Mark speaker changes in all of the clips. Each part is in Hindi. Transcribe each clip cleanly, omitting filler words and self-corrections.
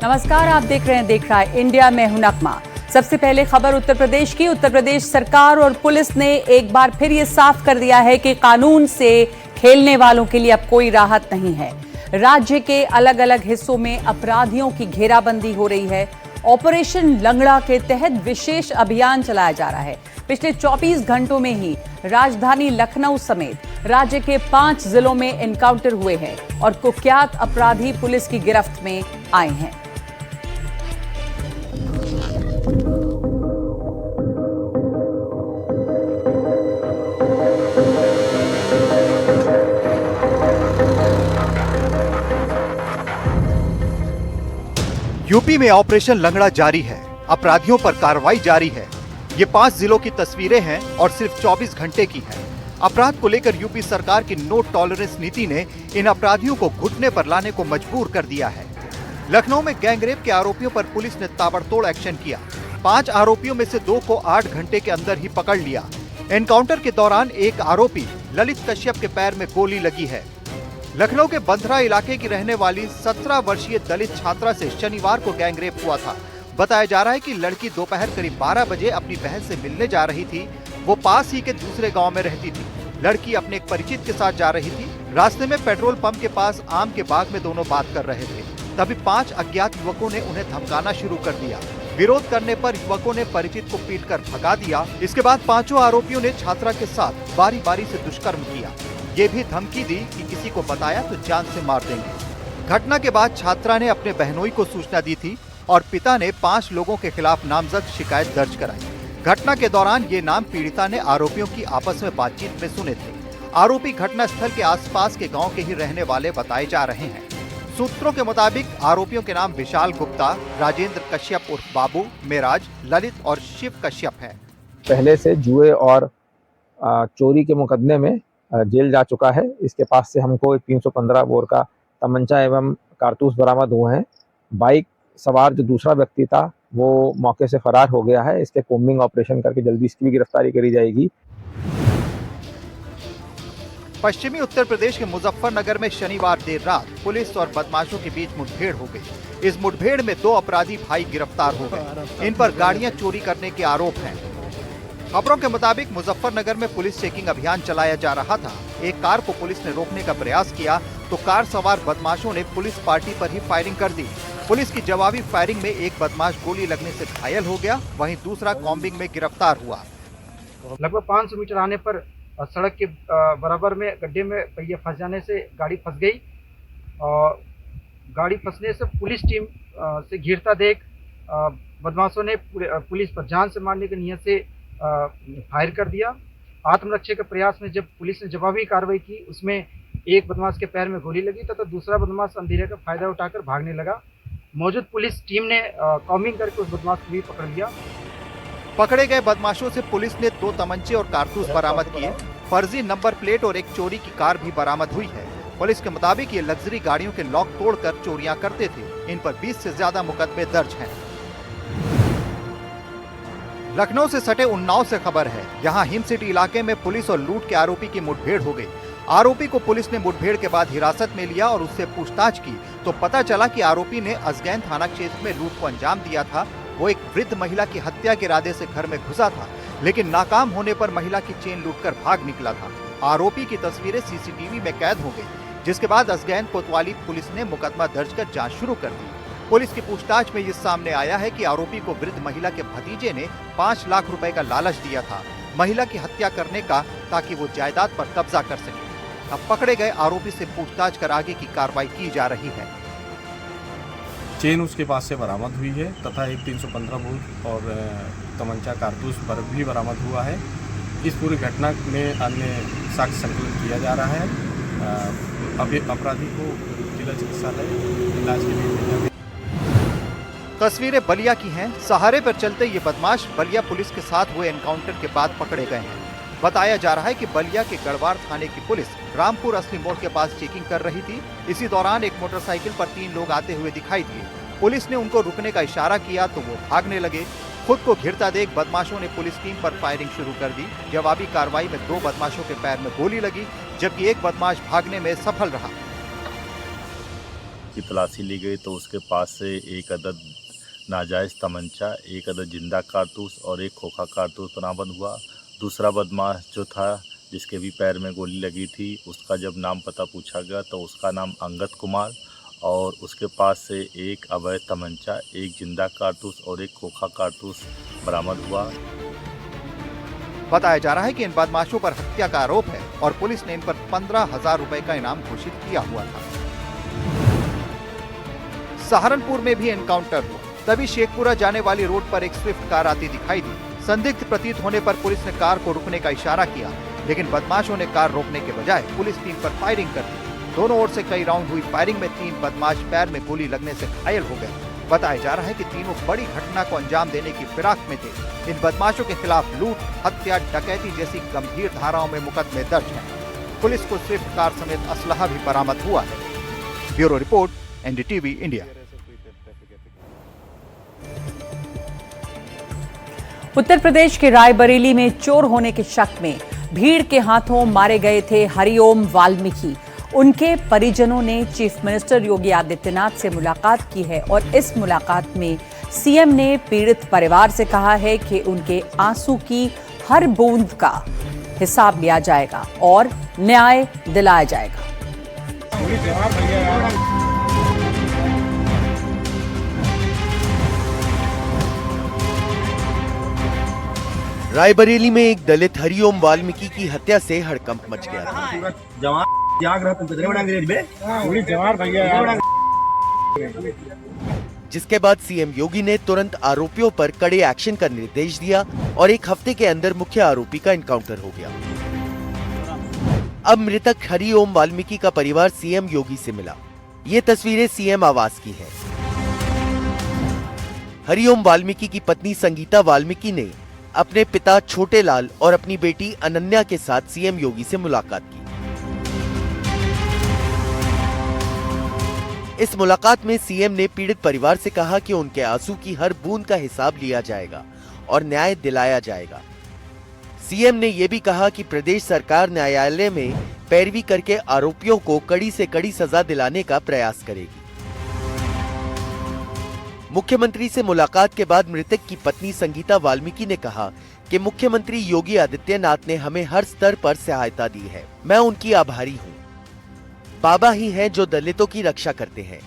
Speaker 1: नमस्कार, आप देख रहा है इंडिया में हूं नगमा। सबसे पहले खबर उत्तर प्रदेश की। उत्तर प्रदेश सरकार और पुलिस ने एक बार फिर ये साफ कर दिया है कि कानून से खेलने वालों के लिए अब कोई राहत नहीं है। राज्य के अलग अलग हिस्सों में अपराधियों की घेराबंदी हो रही है। ऑपरेशन लंगड़ा के तहत विशेष अभियान चलाया जा रहा है। पिछले 24 घंटों में ही राजधानी लखनऊ समेत राज्य के 5 जिलों में एनकाउंटर हुए हैं और कुख्यात अपराधी पुलिस की गिरफ्त में आए हैं।
Speaker 2: यूपी में ऑपरेशन लंगड़ा जारी है। अपराधियों पर कार्रवाई जारी है। ये 5 जिलों की तस्वीरें हैं और सिर्फ 24 घंटे की है। अपराध को लेकर यूपी सरकार की नो टॉलरेंस नीति ने इन अपराधियों को घुटने पर लाने को मजबूर कर दिया है। लखनऊ में गैंगरेप के आरोपियों पर पुलिस ने ताबड़तोड़ एक्शन किया। 5 आरोपियों में से 2 को 8 घंटे के अंदर ही पकड़ लिया। एनकाउंटर के दौरान एक आरोपी ललित कश्यप के पैर में गोली लगी है। लखनऊ के बंधरा इलाके की रहने वाली 17 वर्षीय दलित छात्रा से शनिवार को गैंगरेप हुआ था। बताया जा रहा है कि लड़की दोपहर करीब 12 बजे अपनी बहन से मिलने जा रही थी। वो पास ही के दूसरे गांव में रहती थी। लड़की अपने एक परिचित के साथ जा रही थी। रास्ते में पेट्रोल पंप के पास आम के बाग में दोनों बात कर रहे थे। तभी 5 अज्ञात युवकों ने उन्हें धमकाना शुरू कर दिया। विरोध करने पर युवकों ने परिचित को पीटकर भगा दिया। इसके बाद 5 आरोपियों ने छात्रा के साथ बारी बारी से दुष्कर्म किया। ये भी धमकी दी कि किसी को बताया तो जान से मार देंगे। घटना के बाद छात्रा ने अपने बहनोई को सूचना दी थी और पिता ने 5 लोगों के खिलाफ नामजद शिकायत दर्ज कराई। घटना के दौरान ये नाम पीड़िता ने आरोपियों की आपस में बातचीत में सुने थे। आरोपी घटना स्थल के आसपास के गांव के ही रहने वाले बताए जा रहे हैं। सूत्रों के मुताबिक आरोपियों के नाम विशाल गुप्ता, राजेंद्र कश्यप उर्फ बाबू, मेराज, ललित और शिव कश्यप है।
Speaker 3: पहले से जुए और चोरी के मुकदमे में जेल जा चुका है। इसके पास से हमको 315 बोर का तमंचा एवं कारतूस बरामद हुए हैं। बाइक सवार जो दूसरा व्यक्ति था वो मौके से फरार हो गया है। इसके कोम्बिंग ऑपरेशन करके जल्दी इसकी भी गिरफ्तारी करी जाएगी।
Speaker 2: पश्चिमी उत्तर प्रदेश के मुजफ्फरनगर में शनिवार देर रात पुलिस और बदमाशों के बीच मुठभेड़ हो गई। इस मुठभेड़ में 2 अपराधी भाई गिरफ्तार हो गए। इन पर गाड़ियां चोरी करने के आरोप हैं। खबरों के मुताबिक मुजफ्फरनगर में पुलिस चेकिंग अभियान चलाया जा रहा था। एक कार को पुलिस ने रोकने का प्रयास किया तो कार सवार बदमाशों ने पुलिस पार्टी पर ही फायरिंग कर दी। पुलिस की जवाबी फायरिंग में एक बदमाश गोली लगने से घायल हो गया, वहीं दूसरा कॉम्बिंग में गिरफ्तार हुआ।
Speaker 4: लगभग 500 मीटर आने पर सड़क के बराबर में गड्ढे में पहिया फंस जाने से गाड़ी फंस गई और गाड़ी फंसने से पुलिस टीम से घिरता देख बदमाशों ने पुलिस पर जान से मारने की नियत से फायर कर दिया। आत्मरक्षा के प्रयास में जब पुलिस ने जवाबी कार्रवाई की, उसमें एक बदमाश के पैर में गोली लगी तथा दूसरा बदमाश अंधेरे का फायदा उठाकर भागने लगा। मौजूद पुलिस टीम ने कॉम्बिंग करके उस बदमाश को भी पकड़ लिया।
Speaker 2: पकड़े गए बदमाशों से पुलिस ने 2 तमंचे और कारतूस बरामद किए। फर्जी नंबर प्लेट और एक चोरी की कार भी बरामद हुई है। पुलिस के मुताबिक ये लग्जरी गाड़ियों के लॉक तोड़कर चोरियां करते थे। इन पर 20 से ज्यादा मुकदमे दर्ज हैं। लखनऊ से सटे उन्नाव से खबर है। यहाँ हिम सिटी इलाके में पुलिस और लूट के आरोपी की मुठभेड़ हो गई। आरोपी को पुलिस ने मुठभेड़ के बाद हिरासत में लिया और उससे पूछताछ की तो पता चला कि आरोपी ने अजगैन थाना क्षेत्र में लूट को अंजाम दिया था। वो एक वृद्ध महिला की हत्या के इरादे से घर में घुसा था, लेकिन नाकाम होने पर महिला की चेन लूटकर भाग निकला था। आरोपी की तस्वीरें सीसीटीवी में कैद हो गई, जिसके बाद अजगैन कोतवाली पुलिस ने मुकदमा दर्ज कर जाँच शुरू कर दी। पुलिस की पूछताछ में ये सामने आया है कि आरोपी को वृद्ध महिला के भतीजे ने 5 लाख रुपए का लालच दिया था महिला की हत्या करने का, ताकि वो जायदाद पर कब्जा कर सके। अब पकड़े गए आरोपी से पूछताछ कर आगे की कार्रवाई की जा रही है।
Speaker 5: चेन उसके पास से बरामद हुई है तथा एक 315 बोर और तमंचा कारतूस भी बरामद हुआ है। इस पूरी घटना में अन्य साक्ष्य संकलन किया जा रहा है। अभी अपराधी को जिला चिकित्सालय इलाज के लिए भेजा गया।
Speaker 2: तस्वीरें बलिया की हैं। सहारे पर चलते ये बदमाश बलिया पुलिस के साथ हुए एनकाउंटर के बाद पकड़े गए हैं। बताया जा रहा है कि बलिया के गढ़वार थाने की पुलिस रामपुर असली मोड़ के पास चेकिंग कर रही थी। इसी दौरान एक मोटरसाइकिल पर 3 लोग आते हुए दिखाई दिए। पुलिस ने उनको रुकने का इशारा किया तो वो भागने लगे। खुद को घिरता देख बदमाशों ने पुलिस टीम पर फायरिंग शुरू कर दी। जवाबी कार्रवाई में 2 बदमाशों के पैर में गोली लगी, जबकि एक बदमाश भागने में सफल रहा।
Speaker 6: की तलाशी ली गई तो उसके पास से एक अदद नाजायज़ तमंचा, एक अदद जिंदा कारतूस और एक खोखा कारतूस बरामद हुआ। दूसरा बदमाश जो था जिसके भी पैर में गोली लगी थी, उसका जब नाम पता पूछा गया तो उसका नाम अंगद कुमार और उसके पास से एक अवैध तमंचा, एक जिंदा कारतूस और एक खोखा कारतूस बरामद हुआ।
Speaker 2: बताया जा रहा है कि इन बदमाशों पर हत्या का आरोप है और पुलिस ने इन पर 15,000 रुपए का इनाम घोषित किया हुआ था। सहारनपुर में भी एनकाउंटर हुआ। तभी शेखपुरा जाने वाली रोड पर एक स्विफ्ट कार आती दिखाई दी। संदिग्ध प्रतीत होने पर पुलिस ने कार को रुकने का इशारा किया, लेकिन बदमाशों ने कार रोकने के बजाय पुलिस टीम पर फायरिंग कर दी। दोनों ओर से कई राउंड हुई फायरिंग में 3 बदमाश पैर में गोली लगने से घायल हो गए। बताया जा रहा है कि तीनों बड़ी घटना को अंजाम देने की फिराक में थे। इन बदमाशों के खिलाफ लूट, हत्या, डकैती जैसी गंभीर धाराओं में मुकदमे दर्ज हैं। पुलिस को स्विफ्ट कार समेत असलहा भी बरामद हुआ है। Bureau report, NDTV India.
Speaker 1: Uttar Pradesh के रायबरेली में चोर होने के शक में भीड़ के हाथों मारे गए थे हरिओम वाल्मीकि। उनके परिजनों ने चीफ मिनिस्टर योगी आदित्यनाथ से मुलाकात की है और इस मुलाकात में सीएम ने पीड़ित परिवार से कहा है कि उनके आंसू की हर बूंद का हिसाब लिया जाएगा और न्याय दिलाया जाएगा।
Speaker 7: रायबरेली में एक दलित हरिओम वाल्मीकि की हत्या से हड़कंप मच गया था। जिसके बाद सीएम योगी ने तुरंत आरोपियों पर कड़े एक्शन का निर्देश दिया और एक हफ्ते के अंदर मुख्य आरोपी का एनकाउंटर हो गया। अब मृतक हरिओम वाल्मीकि का परिवार सीएम योगी से मिला। ये तस्वीरें सीएम आवास की हैं। हरिओम वाल्मीकि की पत्नी संगीता वाल्मीकि ने अपने पिता छोटे लाल और अपनी बेटी अनन्या के साथ सीएम योगी से मुलाकात की। इस मुलाकात में सीएम ने पीड़ित परिवार से कहा कि उनके आंसू की हर बूंद का हिसाब लिया जाएगा और न्याय दिलाया जाएगा। सीएम ने यह भी कहा कि प्रदेश सरकार न्यायालय में पैरवी करके आरोपियों को कड़ी से कड़ी सजा दिलाने का प्रयास करेगी। मुख्यमंत्री से मुलाकात के बाद मृतक की पत्नी संगीता वाल्मीकि ने कहा कि मुख्यमंत्री योगी आदित्यनाथ ने हमें हर स्तर पर सहायता दी है। मैं उनकी आभारी हूं। बाबा ही हैं जो दलितों की रक्षा करते हैं।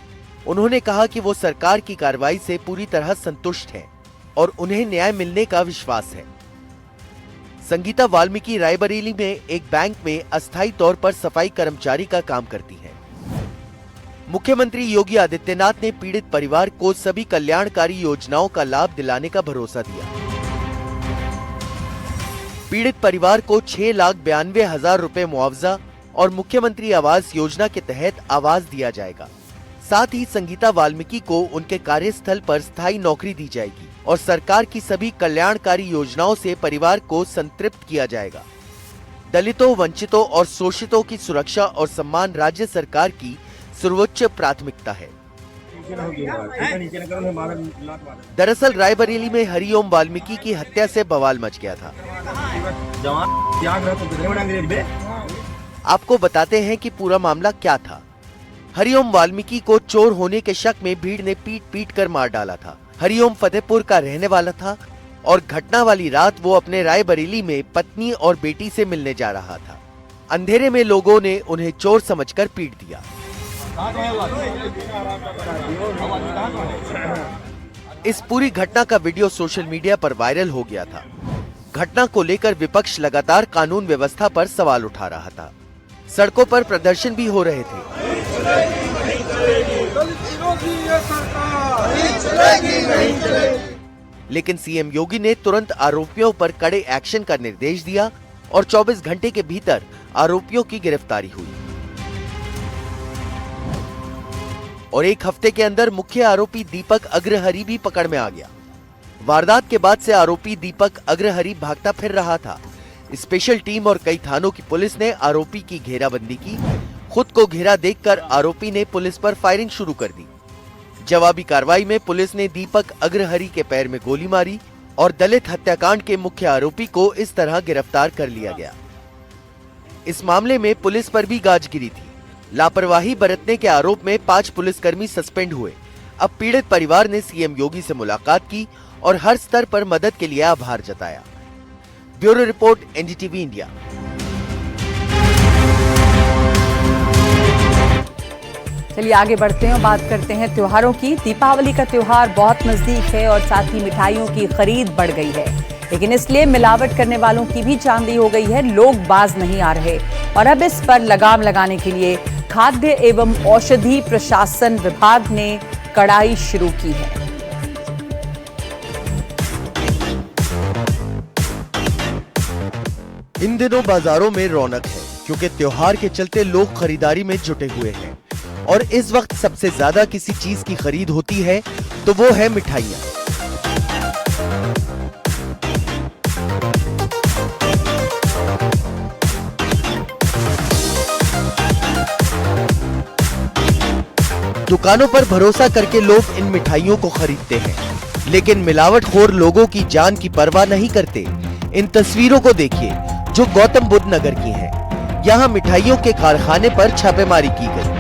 Speaker 7: उन्होंने कहा कि वो सरकार की कार्रवाई से पूरी तरह संतुष्ट हैं और उन्हें न्याय मिलने का विश्वास है। संगीता वाल्मीकि रायबरेली में एक बैंक में अस्थायी तौर पर सफाई कर्मचारी का काम करती हैं। मुख्यमंत्री योगी आदित्यनाथ ने पीड़ित परिवार को सभी कल्याणकारी योजनाओं का लाभ दिलाने का भरोसा दिया। पीड़ित परिवार को 6,92,000 रुपए मुआवजा और मुख्यमंत्री आवास योजना के तहत आवास दिया जाएगा। साथ ही संगीता वाल्मीकि को उनके कार्यस्थल पर स्थायी नौकरी दी जाएगी और सरकार की सभी कल्याणकारी योजनाओं से परिवार को संतृप्त किया जाएगा। दलितों, वंचितों और शोषितों की सुरक्षा और सम्मान राज्य सरकार की सर्वोच्च प्राथमिकता है। दरअसल रायबरेली में हरिओम वाल्मीकि की हत्या से बवाल मच गया था। आपको बताते हैं कि पूरा मामला क्या था। हरिओम वाल्मीकि को चोर होने के शक में भीड़ ने पीट कर मार डाला था। हरिओम फतेहपुर का रहने वाला था और घटना वाली रात वो अपने रायबरेली में पत्नी और बेटी से मिलने जा रहा था। अंधेरे में लोगों ने उन्हें चोर समझकर पीट दिया। इस पूरी घटना का वीडियो सोशल मीडिया पर वायरल हो गया था। घटना को लेकर विपक्ष लगातार कानून व्यवस्था पर सवाल उठा रहा था। सड़कों पर प्रदर्शन भी हो रहे थे। लेकिन सीएम योगी ने तुरंत आरोपियों पर कड़े एक्शन का निर्देश दिया और 24 घंटे के भीतर आरोपियों की गिरफ्तारी हुई और एक हफ्ते के अंदर मुख्य आरोपी दीपक अग्रहरि भी पकड़ में आ गया। वारदात के बाद से आरोपी दीपक अग्रहरि भागता फिर रहा था। स्पेशल टीम और कई थानों की पुलिस ने आरोपी की घेराबंदी की। खुद को घेरा देखकर आरोपी ने पुलिस पर फायरिंग शुरू कर दी। जवाबी कार्रवाई में पुलिस ने दीपक अग्रहरि के पैर में गोली मारी और दलित हत्याकांड के मुख्य आरोपी को इस तरह गिरफ्तार कर लिया गया। इस मामले में पुलिस पर भी गाज गिरी थी, लापरवाही बरतने के आरोप में 5 पुलिसकर्मी सस्पेंड हुए। अब पीड़ित परिवार ने सीएम योगी से मुलाकात की और हर स्तर पर मदद के लिए आभार जताया। Bureau report, NDTV India.
Speaker 1: चलिए आगे बढ़ते हैं और बात करते हैं त्योहारों की। दीपावली का त्योहार बहुत नजदीक है और साथ ही मिठाइयों की खरीद बढ़ गई है, लेकिन इसलिए मिलावट करने वालों की भी चांदी हो गई है। लोग बाज नहीं आ रहे और अब इस पर लगाम लगाने के लिए खाद्य एवं औषधि प्रशासन विभाग ने कड़ाई शुरू की है।
Speaker 7: इन दिनों बाजारों में रौनक है क्योंकि त्योहार के चलते लोग खरीदारी में जुटे हुए हैं और इस वक्त सबसे ज्यादा किसी चीज की खरीद होती है तो वो है मिठाइयाँ। दुकानों पर भरोसा करके लोग इन मिठाइयों को खरीदते हैं, लेकिन मिलावटखोर लोगों की जान की परवाह नहीं करते। इन तस्वीरों को देखिए जो गौतम बुद्ध नगर की हैं। यहाँ मिठाइयों के कारखाने पर छापेमारी की गई।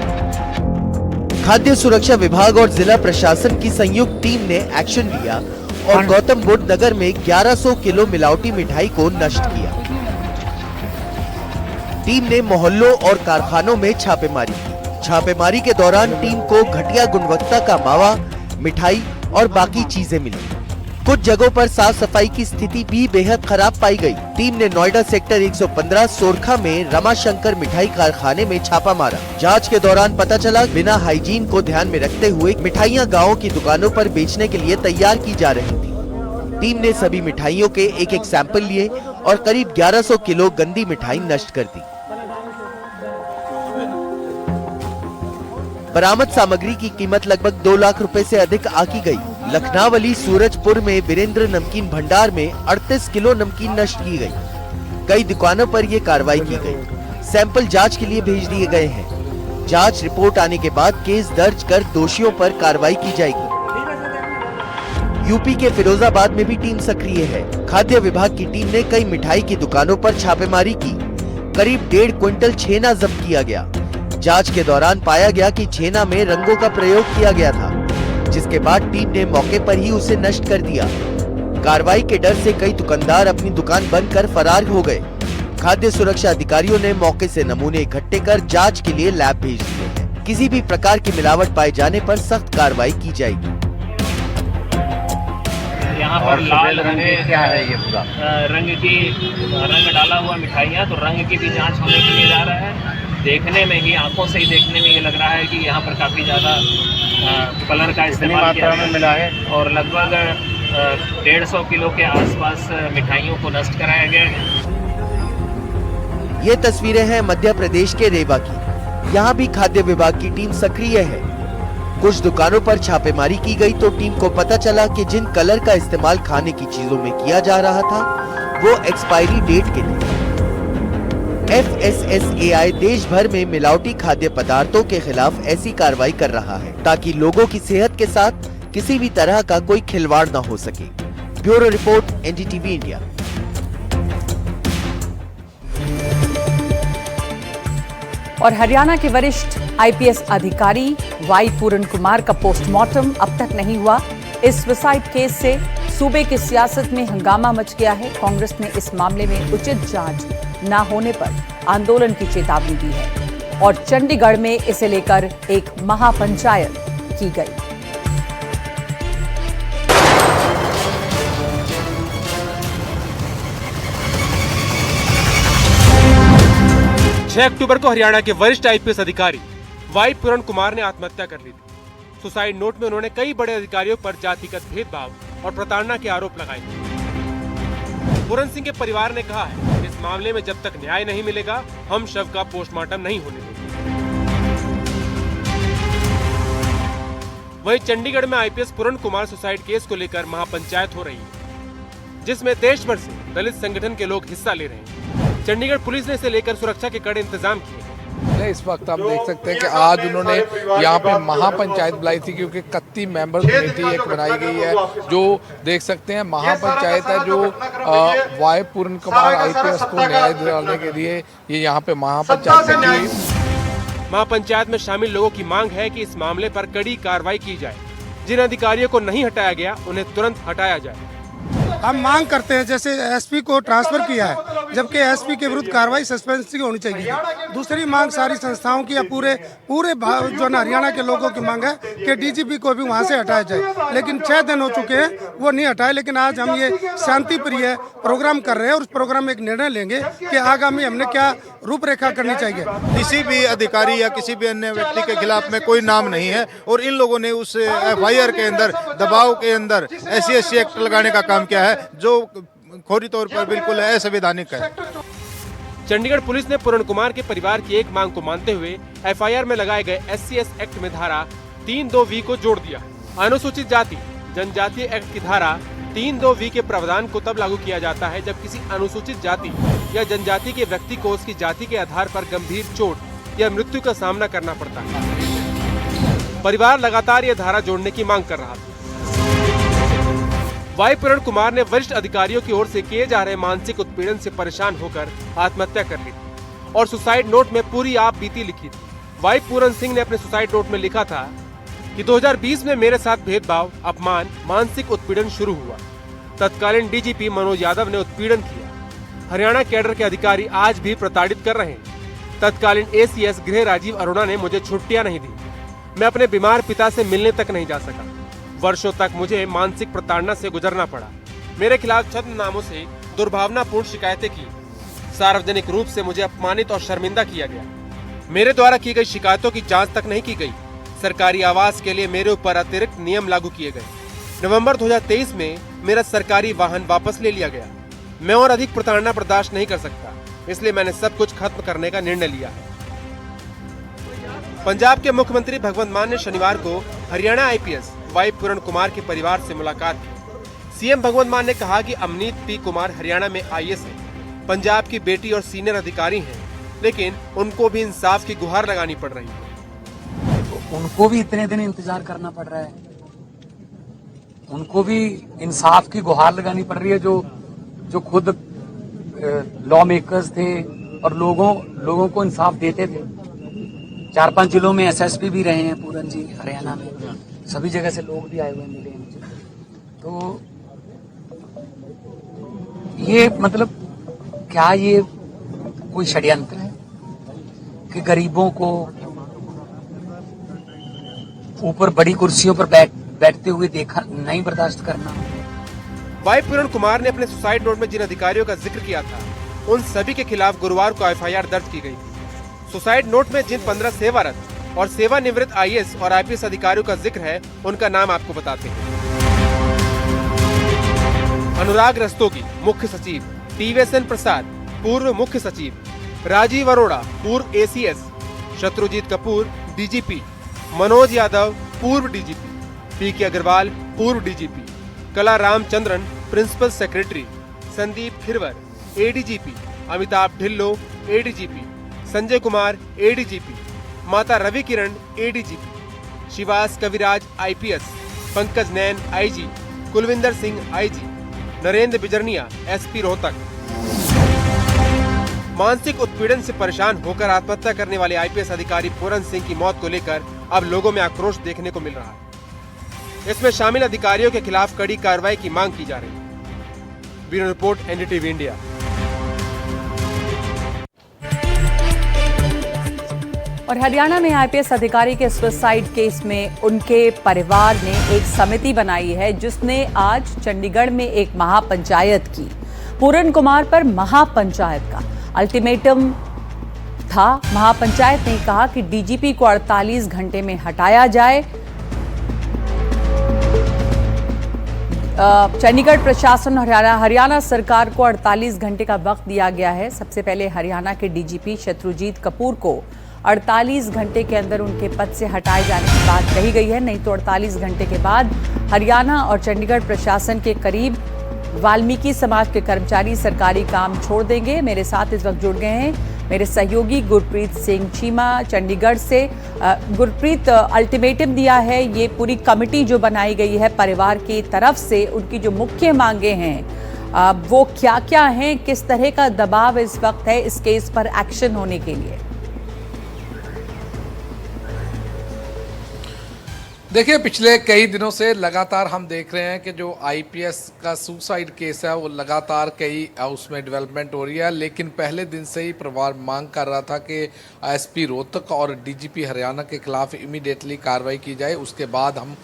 Speaker 7: खाद्य सुरक्षा विभाग और जिला प्रशासन की संयुक्त टीम ने एक्शन लिया और गौतम बुद्ध नगर में 1100 किलो मिलावटी मिठाई को नष्ट किया। टीम ने मोहल्लों और कारखानों में छापेमारी की। छापेमारी के दौरान टीम को घटिया गुणवत्ता का मावा, मिठाई और बाकी चीजें मिली। कुछ जगहों पर साफ सफाई की स्थिति भी बेहद खराब पाई गई। टीम ने नोएडा सेक्टर 115 सोरखा में रमाशंकर मिठाई कारखाने में छापा मारा। जांच के दौरान पता चला बिना हाइजीन को ध्यान में रखते हुए मिठाइयां गांवों की दुकानों पर बेचने के लिए तैयार की जा रही थी। टीम ने सभी मिठाइयों के एक सैंपल लिए और करीब 1100 किलो गंदी मिठाई नष्ट कर दी। बरामद सामग्री की कीमत लगभग 2 लाख रुपए से अधिक आकी गई। लखनावली सूरजपुर में वीरेंद्र नमकीन भंडार में 38 किलो नमकीन नष्ट की गई। कई दुकानों पर ये कार्रवाई की गई। सैंपल जांच के लिए भेज दिए गए हैं। जांच रिपोर्ट आने के बाद केस दर्ज कर दोषियों पर कार्रवाई की जाएगी। यूपी के फिरोजाबाद में भी टीम सक्रिय है। खाद्य विभाग की टीम ने कई मिठाई की दुकानों पर छापेमारी की। करीब 1.5 क्विंटल छेना जब्त किया गया। जांच के दौरान पाया गया कि छेना में रंगों का प्रयोग किया गया था, जिसके बाद टीम ने मौके पर ही उसे नष्ट कर दिया। कार्रवाई के डर से कई दुकानदार अपनी दुकान बंद कर फरार हो गए। खाद्य सुरक्षा अधिकारियों ने मौके से नमूने इकट्ठे कर जांच के लिए लैब भेज दिए हैं। किसी भी प्रकार की मिलावट पाए जाने पर सख्त कार्रवाई की जाएगी।
Speaker 8: यहाँ पर लाल रंग क्या है, ये पूरा रंग डाला हुआ मिठाइयाँ, तो रंग की भी जांच होने के लिए जा रहा है। देखने में ही, आंखों से ही देखने में ये लग रहा है कि यहाँ पर काफ़ी ज़्यादा कलर का इस्तेमाल किया मिला है और लगभग 150 किलो के आसपास मिठाइयों को नष्ट कराया गया है।
Speaker 7: ये तस्वीरें हैं मध्य प्रदेश के रेवा की। यहाँ भी खाद्य विभाग की टीम सक्रिय है। कुछ दुकानों पर छापेमारी की गई तो टीम को पता चला कि जिन कलर का इस्तेमाल खाने की चीजों में किया जा रहा था वो एक्सपायरी डेट के थे। FSSAI देश भर में मिलावटी खाद्य पदार्थों के खिलाफ ऐसी कार्रवाई कर रहा है ताकि लोगों की सेहत के साथ किसी भी तरह का कोई खिलवाड़ न हो सके। Bureau report, NDTV India.
Speaker 1: और हरियाणा के वरिष्ठ IPS अधिकारी वाई पूरन कुमार का पोस्टमार्टम अब तक नहीं हुआ। इस सुसाइड केस से सूबे की सियासत में हंगामा मच गया है। कांग्रेस ने इस मामले में उचित जांच न होने पर आंदोलन की चेतावनी दी है और चंडीगढ़ में इसे लेकर एक महापंचायत की गई।
Speaker 9: 6 अक्टूबर को हरियाणा के वरिष्ठ IPS अधिकारी वाई पूरन कुमार ने आत्महत्या कर ली थी। सुसाइड नोट में उन्होंने कई बड़े अधिकारियों पर जातिगत भेदभाव और प्रताड़ना के आरोप लगाए थे। पूरन सिंह के परिवार ने कहा है इस मामले में जब तक न्याय नहीं मिलेगा हम शव का पोस्टमार्टम नहीं होने देंगे। वहीं चंडीगढ़ में IPS पूरन कुमार सुसाइड केस को लेकर महापंचायत हो रही है, जिसमें देश भर से दलित संगठन के लोग हिस्सा ले रहे हैं। चंडीगढ़ पुलिस ने इसे लेकर सुरक्षा के कड़े इंतजाम किए।
Speaker 10: इस वक्त आप देख सकते हैं कि आज उन्होंने यहाँ पे महापंचायत बुलाई थी, क्योंकि 31 मेंबर कमेटी एक बनाई गई है। जो देख सकते हैं महापंचायत है जो वाई पूरन कुमार IPS को न्याय दिलाने के लिए ये यहाँ पे महापंचायत हुई।
Speaker 9: महापंचायत में शामिल लोगों की मांग है कि इस मामले पर कड़ी कार्रवाई की जाए। जिन अधिकारियों को नहीं हटाया गया उन्हें तुरंत हटाया जाए।
Speaker 11: हम मांग करते हैं, जैसे एसपी को ट्रांसफर किया है, जबकि एसपी के विरुद्ध कार्रवाई सस्पेंस की होनी चाहिए। दूसरी मांग सारी संस्थाओं की या पूरे जो ना हरियाणा के लोगों की मांग है कि डीजीपी को भी वहां से हटाया जाए, लेकिन 6 दिन हो चुके हैं वो नहीं हटाए। लेकिन आज हम ये शांति प्रिय प्रोग्राम कर रहे हैं और उस प्रोग्राम में एक निर्णय लेंगे कि आगामी हमने क्या रूपरेखा करनी चाहिए।
Speaker 12: किसी भी अधिकारी या किसी भी अन्य व्यक्ति के खिलाफ में कोई नाम नहीं है और इन लोगों ने उस FIR के अंदर दबाव के अंदर SC एक्ट लगाने का काम किया है, जो खोरी तौर पर बिल्कुल असंवैधानिक है।
Speaker 9: चंडीगढ़ पुलिस ने पूरण कुमार के परिवार की एक मांग को मानते हुए FIR में लगाए गए SC एक्ट में धारा 3(2)V को जोड़ दिया। अनुसूचित जाति जनजातीय एक्ट की धारा 3(2)V के प्रावधान को तब लागू किया जाता है जब किसी अनुसूचित जाति या जनजाति के व्यक्ति को उसकी जाति के आधार पर गंभीर चोट या मृत्यु का सामना करना पड़ता है। परिवार लगातार ये धारा जोड़ने की मांग कर रहा था। वाई पूरण कुमार ने वरिष्ठ अधिकारियों की ओर से किए जा रहे मानसिक उत्पीड़न से परेशान होकर आत्महत्या कर ली थी और सुसाइड नोट में पूरी आप बीती लिखी थी। वाई पूरण सिंह ने अपने सुसाइड नोट में लिखा था कि 2020 में मेरे साथ भेदभाव, अपमान, मानसिक उत्पीड़न शुरू हुआ। तत्कालीन डीजीपी मनोज यादव ने उत्पीड़न किया। हरियाणा कैडर के अधिकारी आज भी प्रताड़ित कर रहे हैं। तत्कालीन ACS गृह राजीव अरोड़ा ने मुझे छुट्टियां नहीं दी। मैं अपने बीमार पिता से मिलने तक नहीं जा सका। वर्षों तक मुझे मानसिक प्रताड़ना से गुजरना पड़ा। मेरे खिलाफ छद्म नामों से दुर्भावनापूर्ण शिकायतें की। सार्वजनिक रूप से मुझे अपमानित और शर्मिंदा किया गया। मेरे द्वारा की गई शिकायतों की जांच तक नहीं की गई। सरकारी आवास के लिए मेरे ऊपर अतिरिक्त नियम लागू किए गए। नवंबर 2023 में मेरा सरकारी वाहन वापस ले लिया गया। मैं और अधिक प्रताड़ना बर्दाश्त नहीं कर सकता, इसलिए मैंने सब कुछ खत्म करने का निर्णय लिया है। पंजाब के मुख्यमंत्री भगवंत मान ने शनिवार को हरियाणा IPS वाई पूरण कुमार के परिवार से मुलाकात की। सीएम भगवंत मान ने कहा कि अमनीत P कुमार हरियाणा में IAS है, पंजाब की बेटी और सीनियर अधिकारी हैं, लेकिन उनको भी इंसाफ की गुहार लगानी पड़ रही है।
Speaker 13: तो उनको भी इतने दिन इंतजार करना पड़ रहा है, उनको भी इंसाफ की गुहार लगानी पड़ रही है। जो खुद लॉ मेकर्स थे और लोगों को इंसाफ देते थे। 4-5 जिलों में SSP भी रहे हैं पूरन जी, हरियाणा में सभी जगह से लोग भी आए हुए मिले हैं मुझे। तो ये मतलब क्या ये कोई षड्यंत्र है कि गरीबों को ऊपर बड़ी कुर्सियों पर बैठते हुए देखा नहीं बर्दाश्त करना।
Speaker 9: वाई पूरण कुमार ने अपने सुसाइड नोट में जिन अधिकारियों का जिक्र किया था, उन सभी के खिलाफ गुरुवार को FIR दर्ज की गई थी। सुसाइड नोट में जिन 15 सेवारत और सेवानिवृत्त IAS और IPS अधिकारियों का जिक्र है, उनका नाम आपको बताते हैं। अनुराग रस्तोगी, मुख्य सचिव, TVSN प्रसाद, पूर्व मुख्य सचिव, राजीव अरोड़ा, पूर्व ACS, शत्रुजीत कपूर, DGP, मनोज यादव, पूर्व DGP, PK अग्रवाल, पूर्व DGP, Kala Ramachandran, principal secretary, Sandeep Khirwar, ADGP, Amitabh Dhillon, ADGP, Sanjay Kumar, ADGP, Mata Ravi किरण, ADGP, शिवास कविराज, IPS, पंकज नैन, IG, Kulwinder Singh, IG, Narendra Bijarnia, SP Rohtak. मानसिक उत्पीड़न से परेशान होकर आत्महत्या करने वाले IPS अधिकारी पूरन सिंह की मौत को लेकर अब लोगों में आक्रोश देखने को मिल रहा है। इसमें शामिल अधिकारियों के खिलाफ कड़ी कार्रवाई की मांग की जा रही है। Bureau report, NDTV India.
Speaker 1: और हरियाणा में IPS अधिकारी के सुसाइड केस में उनके परिवार ने एक समिति बनाई है, जिसने आज चंडीगढ़ में एक महापंचायत की। पूरण कुमार पर महापंचायत का अल्टीमेटम था। महापंचायत ने कहा कि DGP को 48 घंटे में हटाया जाए। चंडीगढ़ प्रशासन और हरियाणा सरकार को 48 घंटे का वक्त दिया गया है। सबसे पहले हरियाणा के DGP शत्रुजीत कपूर को 48 घंटे के अंदर उनके पद से हटाए जाने की बात कही गई है, नहीं तो 48 घंटे के बाद हरियाणा और चंडीगढ़ प्रशासन के करीब वाल्मीकि समाज के कर्मचारी सरकारी काम छोड़ देंगे। मेरे साथ इस वक्त जुड़ गए हैं मेरे सहयोगी गुरप्रीत सिंह चीमा चंडीगढ़ से। गुरप्रीत, अल्टीमेटम दिया है, ये पूरी कमेटी जो बनाई गई है परिवार की तरफ से, उनकी जो मुख्य मांगे हैं वो क्या क्या हैं? किस तरह का दबाव इस वक्त है इस केस पर एक्शन होने के लिए?
Speaker 10: देखिए, पिछले कई दिनों से लगातार हम देख रहे हैं कि जो आईपीएस का सुसाइड केस है वो लगातार कई उसमें डेवलपमेंट हो रही है, लेकिन पहले दिन से ही परिवार मांग कर रहा था कि एसपी रोहतक और डीजीपी हरियाणा के खिलाफ इमीडिएटली कार्रवाई की जाए, उसके बाद हम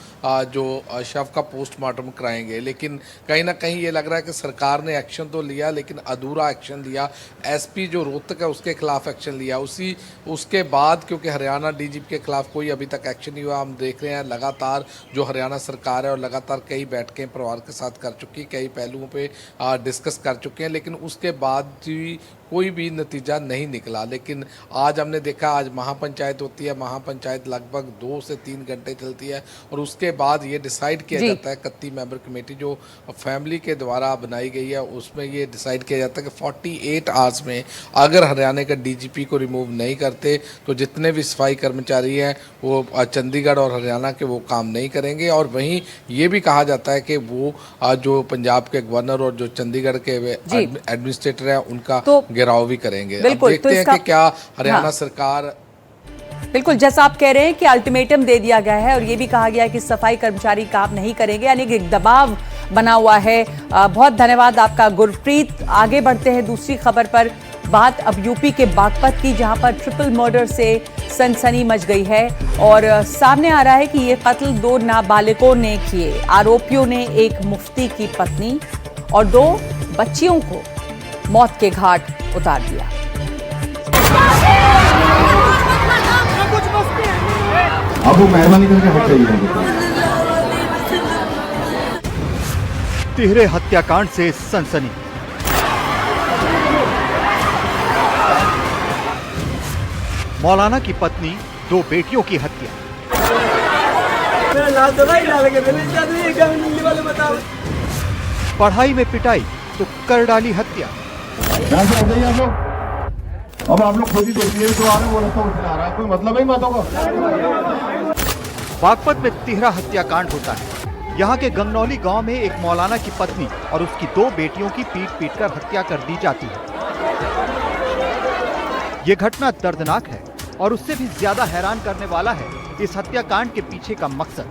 Speaker 10: जो शव का पोस्टमार्टम कराएंगे। लेकिन कहीं ना कहीं ये लग रहा है कि सरकार ने एक्शन तो लिया लेकिन अधूरा एक्शन लिया। एसपी जो रोहतक है उसके खिलाफ एक्शन लिया, उसके बाद क्योंकि हरियाणा डीजीपी के खिलाफ कोई अभी तक एक्शन नहीं हुआ। हम देख रहे हैं लगातार जो हरियाणा सरकार है और लगातार कई बैठकें परिवार के साथ कर चुकी, कई पहलुओं पे डिस्कस कर चुके हैं, लेकिन उसके बाद भी कोई भी नतीजा नहीं निकला। लेकिन आज हमने देखा, आज महापंचायत होती है, महापंचायत लगभग 2 से 3 घंटे चलती है और उसके बाद ये डिसाइड किया जाता है, 31 मेंबर कमेटी जो फैमिली के द्वारा बनाई गई है उसमें ये डिसाइड किया जाता है कि 48 आवर्स में अगर हरियाणा का डीजीपी को रिमूव नहीं करते तो जितने भी सफाई कर्मचारी हैं वो चंडीगढ़ और हरियाणा के वो काम नहीं करेंगे। और वहीं ये भी कहा जाता है कि वो जो पंजाब के गवर्नर और जो चंडीगढ़ के एडमिनिस्ट्रेटर हैं उनका घेराव भी करेंगे। अब देखते हैं कि क्या हरियाणा सरकार।
Speaker 1: बिल्कुल, जैसा आप कह रहे हैं कि अल्टीमेटम दे दिया गया है और ये भी कहा गया है कि सफाई कर्मचारी काम नहीं करेंगे, यानी कि एक दबाव बना हुआ है। बहुत धन्यवाद आपका गुरप्रीत। आगे बढ़ते हैं दूसरी खबर पर। बात अब यूपी के बागपत की, जहां पर ट्रिपल मर्डर से सनसनी मच गई है और सामने आ रहा है कि ये कत्ल 2 नाबालिगों ने किए। आरोपियों ने एक मुफ्ती की पत्नी और 2 बच्चियों को मौत के घाट उतार दिया।
Speaker 14: अब वो मेहरबानी करके हट जाइए।
Speaker 2: तिहरे हत्याकांड से सनसनी। मौलाना की पत्नी, 2 बेटियों की हत्या। पढ़ाई में पिटाई तो कर डाली हत्या।
Speaker 14: अब आप लोग खुद ही देखिए, तो आ रहे वो रास्ता उठा रहा है, कोई मतलब ही बातों का।
Speaker 2: बागपत में तिहरा हत्याकांड होता है। यहाँ के गंगनौली गांव में एक मौलाना की पत्नी और उसकी 2 बेटियों की पीट कर हत्या कर दी जाती है। ये घटना दर्दनाक है और उससे भी ज्यादा हैरान करने वाला है इस हत्याकांड के पीछे का मकसद।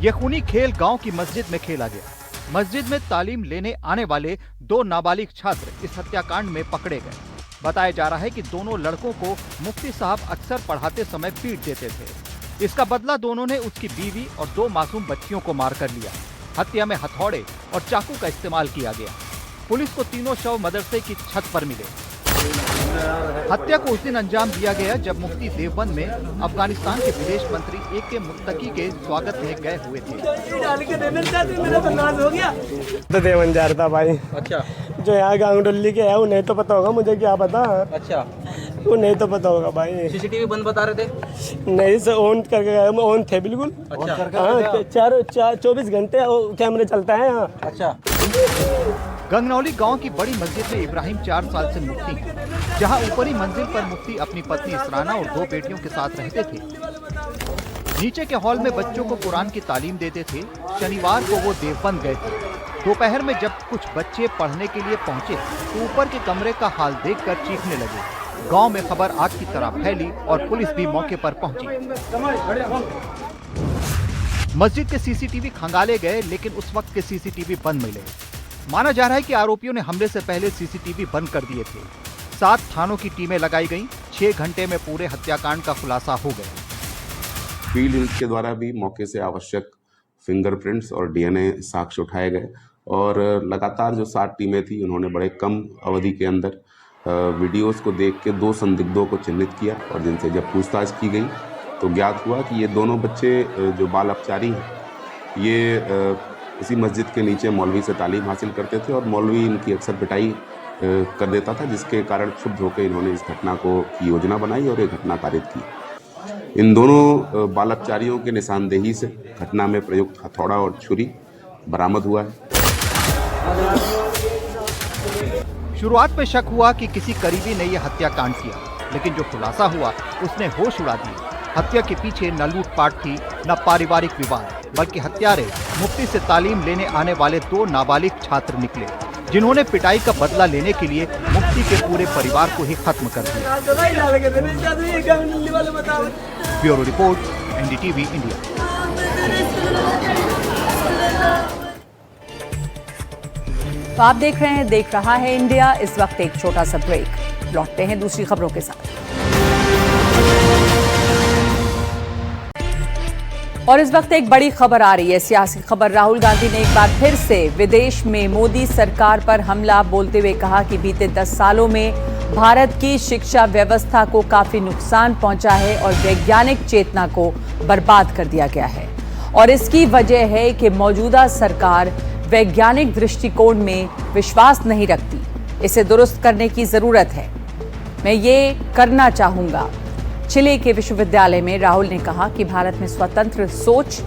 Speaker 2: यह खूनी खेल गांव की मस्जिद में खेला गया। मस्जिद में तालीम लेने आने वाले 2 नाबालिग छात्र इस हत्याकांड में पकड़े गए। बताया जा रहा है कि दोनों लड़कों को मुफ्ती साहब अक्सर पढ़ाते समय पीट देते थे। इसका बदला दोनों ने उसकी बीवी और 2 मासूम बच्चियों को मारकर लिया। हत्या में हथौड़े और चाकू का इस्तेमाल किया गया। पुलिस को तीनों शव मदरसे की छत पर मिले। हत्या को उस दिन अंजाम दिया गया जब मुफ्ती देवबंद में अफगानिस्तान के विदेश मंत्री AK मुत्तकी के स्वागत में गए हुए थे।
Speaker 15: तो देवबंद जा रहा था भाई। अच्छा, जो यहाँ गांव डोली के है उन्हें तो पता होगा, मुझे क्या पता। अच्छा, उन्हें तो पता होगा भाई। CCTV बंद बता रहे थे? नहीं सर, ऑन करके गए, ऑन थे बिल्कुल। अच्छा, 24 घंटे कैमरे चलता है यहाँ। अच्छा।
Speaker 2: गंगनौली गांव की बड़ी मस्जिद में इब्राहिम 4 साल से मुफ्ती हैं, जहां ऊपरी मंजिल पर मुफ्ती अपनी पत्नी इसराना और 2 बेटियों के साथ रहते थे। नीचे के हॉल में बच्चों को कुरान की तालीम देते थे। शनिवार को वो देवबंद गए थे। दोपहर में जब कुछ बच्चे पढ़ने के लिए पहुंचे तो ऊपर के कमरे का हाल देखकर चीखने लगे। गांव में खबर आग की तरह फैली और पुलिस भी मौके पर पहुंची। मस्जिद के CCTV खंगाले गए, लेकिन उस वक्त के CCTV बंद मिले। माना जा रहा है कि आरोपियों ने हमले से पहले CCTV बंद कर दिए थे। 7 थानों की टीमें लगाई गईं। 6 घंटे में पूरे हत्याकांड का खुलासा हो गया।
Speaker 16: फील्ड यूनिट के द्वारा भी मौके से आवश्यक फिंगरप्रिंट्स और DNA साक्ष्य उठाए गए और लगातार जो 7 टीमें थी उन्होंने बड़े कम अवधि के अंदर वीडियोस को देख के 2 संदिग्धों को चिन्हित किया और जिनसे जब पूछताछ की गई तो ज्ञात हुआ कि ये दोनों बच्चे जो बाल अपचारी हैं, ये इसी मस्जिद के नीचे मौलवी से तालीम हासिल करते थे और मौलवी इनकी अक्सर पिटाई कर देता था, जिसके कारण क्षुब्ध होकर इन्होंने इस घटना की योजना बनाई और ये घटना कारित की। इन दोनों बाल अपचारियों के निशानदेही से घटना में प्रयुक्त हथौड़ा और छुरी बरामद हुआ है।
Speaker 2: शुरुआत में शक हुआ कि किसी करीबी ने यह हत्याकांड किया, लेकिन जो खुलासा हुआ उसने होश उड़ा दिए। हत्या के पीछे न लूटपाट थी, न पारिवारिक विवाद, बल्कि हत्यारे मुफ्ती से तालीम लेने आने वाले 2 नाबालिग छात्र निकले, जिन्होंने पिटाई का बदला लेने के लिए मुफ्ती के पूरे परिवार को ही खत्म कर दिया। Bureau report, NDTV India.
Speaker 1: तो आप देख रहे हैं देख रहा है इंडिया। इस वक्त एक छोटा सा ब्रेक, लौटते हैं दूसरी खबरों के साथ। और इस वक्त एक बड़ी खबर आ रही है, सियासी खबर। राहुल गांधी ने एक बार फिर से विदेश में मोदी सरकार पर हमला बोलते हुए कहा कि बीते 10 सालों में भारत की शिक्षा व्यवस्था को काफी नुकसान पहुंचा है और वैज्ञानिक चेतना को बर्बाद कर दिया गया है। और इसकी वजह है कि मौजूदा सरकार वैज्ञानिक दृष्टिकोण में विश्वास नहीं रखती। इसे दुरुस्त करने की जरूरत है। मैं ये करना चाहूंगा। चिले के विश्वविद्यालय में राहुल ने कहा कि भारत में स्वतंत्र सोच,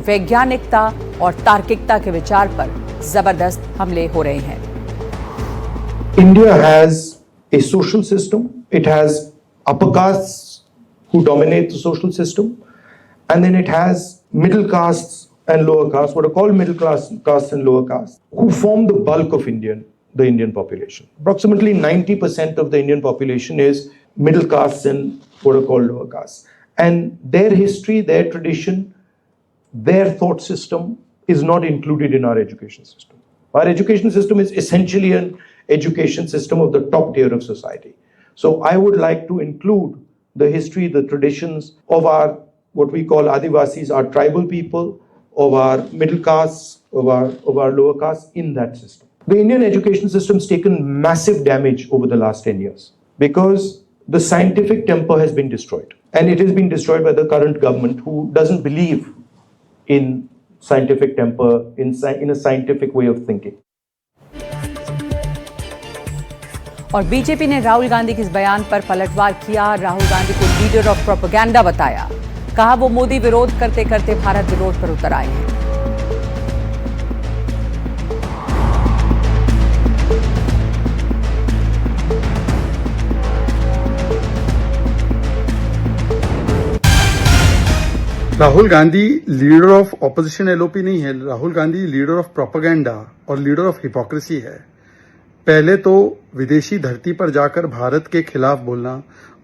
Speaker 1: वैज्ञानिकता और तार्किकता के विचार पर जबरदस्त हमले हो रहे हैं।
Speaker 17: India has a social system. It has upper castes who dominate the social system, and then it has middle castes and lower castes, what are called middle class castes and lower castes, who form the bulk of the Indian population. Approximately 90% of the Indian population is middle castes and what are called lower castes. And their history, their tradition, their thought system is not included in our education system. Our education system is essentially an education system of the top tier of society. So I would like to include the history, the traditions of our, what we call Adivasis, our tribal people, of our middle castes, of our lower castes in that system. The Indian education system has taken massive damage over the last 10 years because the scientific temper has been destroyed. And it has been destroyed by the current government who doesn't believe in scientific temper, in a scientific way of thinking.
Speaker 1: और बीजेपी ने राहुल गांधी के इस बयान पर पलटवार किया। राहुल गांधी को लीडर ऑफ प्रोपेगेंडा बताया। कहा वो मोदी विरोध करते करते भारत विरोध पर उतर आए हैं।
Speaker 18: Rahul Gandhi leader of opposition LOP नहीं है। Rahul Gandhi leader of propaganda और लीडर ऑफ हिपोक्रेसी है। पहले तो विदेशी धरती पर जाकर भारत के खिलाफ बोलना,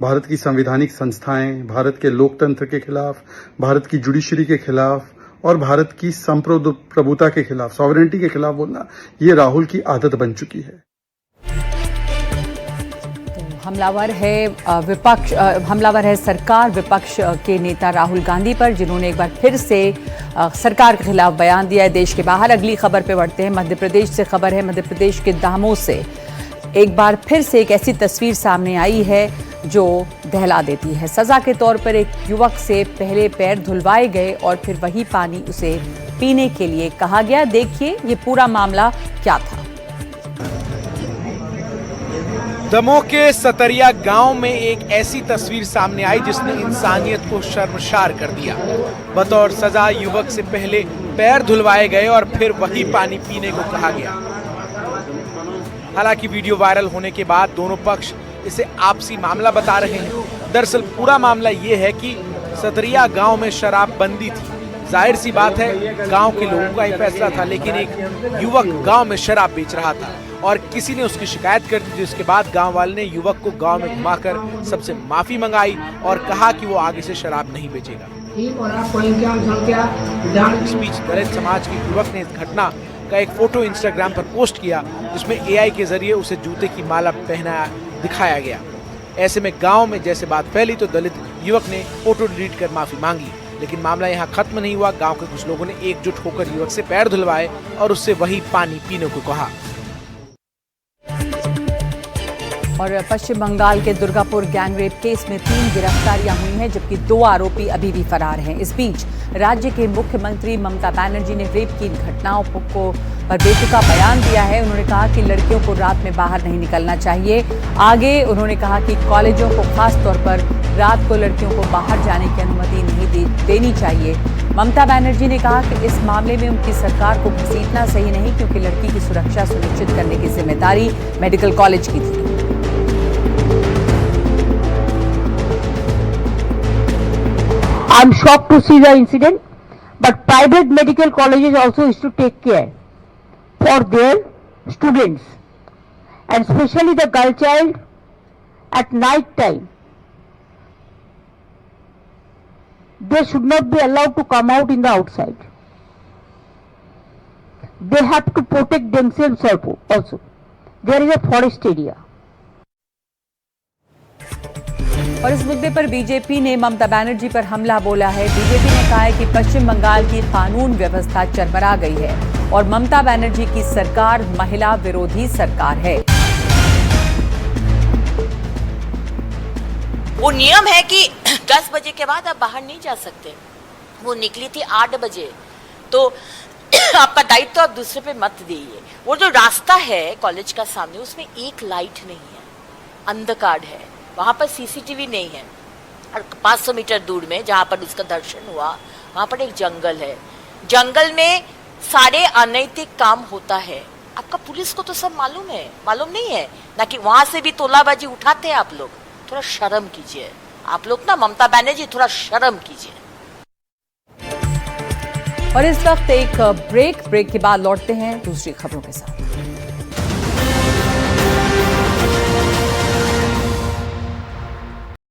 Speaker 18: भारत की संवैधानिक संस्थाएं, भारत के लोकतंत्र के खिलाफ, भारत की जुडिशरी के खिलाफ और भारत की संप्रभुता के खिलाफ, सॉवरेनिटी के खिलाफ बोलना, ये राहुल की आदत बन चुकी है।
Speaker 1: हमलावर है सरकार विपक्ष के नेता राहुल गांधी पर, जिन्होंने एक बार फिर से सरकार के खिलाफ बयान दिया है देश के बाहर। अगली खबर पे बढ़ते हैं। मध्य प्रदेश से खबर है। मध्य प्रदेश के दामोह से एक बार फिर से एक ऐसी तस्वीर सामने आई है जो दहला देती है। सजा के तौर पर एक युवक से पहले पैर धुलवाए गए और फिर वही पानी उसे पीने के लिए कहा गया। देखिए ये पूरा मामला क्या था।
Speaker 19: दमोह के सतरिया गांव में एक ऐसी तस्वीर सामने आई जिसने इंसानियत को शर्मसार कर दिया। बतौर सजा युवक से पहले पैर धुलवाए गए और फिर वही पानी पीने को कहा गया। हालांकि वीडियो वायरल होने के बाद दोनों पक्ष इसे आपसी मामला बता रहे हैं। दरअसल पूरा मामला ये है कि सतरिया गांव में शराब बंदी थी। जाहिर सी बात है गांव के लोगों का ही फैसला था, लेकिन एक युवक गांव में शराब बेच रहा था और किसी ने उसकी शिकायत कर दी, जिसके बाद गांव वाले ने युवक को गांव में घुमाकर सबसे माफी मंगाई और कहा कि वो आगे से शराब नहीं बेचेगा। इस बीच दलित समाज के युवक ने इस घटना का एक फोटो इंस्टाग्राम पर पोस्ट किया, जिसमें एआई के जरिए उसे जूते की माला पहनाया दिखाया गया। ऐसे में गांव में जैसे बात फैली तो दलित युवक ने फोटो डिलीट कर माफी मांगी, लेकिन मामला यहां खत्म नहीं हुआ। गांव के कुछ लोगों ने एकजुट होकर युवक से पैर धुलवाए और उससे वही पानी पीने को कहा।
Speaker 1: और पश्चिम बंगाल के दुर्गापुर गैंगरेप केस में 3 गिरफ्तारियां हुई हैं, जबकि 2 आरोपी अभी भी फरार हैं। इस बीच राज्य के मुख्यमंत्री ममता बनर्जी ने रेप की घटनाओं को पर बेतुका बयान दिया है। उन्होंने कहा कि लड़कियों को रात में बाहर नहीं निकलना चाहिए। आगे उन्होंने कहा कि कॉलेजों को खास तौर पर रात को लड़कियों को बाहर जाने की अनुमति नहीं देनी चाहिए। ममता बनर्जी ने कहा कि इस मामले में उनकी सरकार को घसीटना सही नहीं, क्योंकि लड़की की सुरक्षा सुनिश्चित करने की जिम्मेदारी मेडिकल कॉलेज की थी।
Speaker 20: I'm shocked to see the incident, but private medical colleges also is to take care for their students, and especially the girl child. At night time, they should not be allowed to come out in the outside. They have to protect themselves also. There is a forest area.
Speaker 1: और इस मुद्दे पर बीजेपी ने ममता बनर्जी पर हमला बोला है। बीजेपी ने कहा है कि पश्चिम बंगाल की कानून व्यवस्था चरमरा गई है और ममता बनर्जी की सरकार महिला विरोधी सरकार है।
Speaker 21: वो नियम है कि 10 बजे के बाद आप बाहर नहीं जा सकते। वो निकली थी 8 बजे, तो आपका दायित्व तो आप दूसरे पे मत दीजिए। वो जो रास्ता है कॉलेज का सामने, उसमें एक लाइट नहीं है, अंधकार है, वहां पर सीसीटीवी नहीं है। और 500 मीटर दूर में जहां पर उसका दर्शन हुआ, वहां पर एक जंगल है। जंगल में सारे अनैतिक काम होता है। आपका पुलिस को तो सब मालूम है, मालूम नहीं है ना कि वहां से भी तोलाबाजी उठाते हैं आप लोग। थोड़ा शर्म कीजिए आप लोग ना, ममता बनर्जी थोड़ा शर्म कीजिए।
Speaker 1: और इस वक्त एक ब्रेक के बाद लौटते हैं दूसरी खबरों के साथ।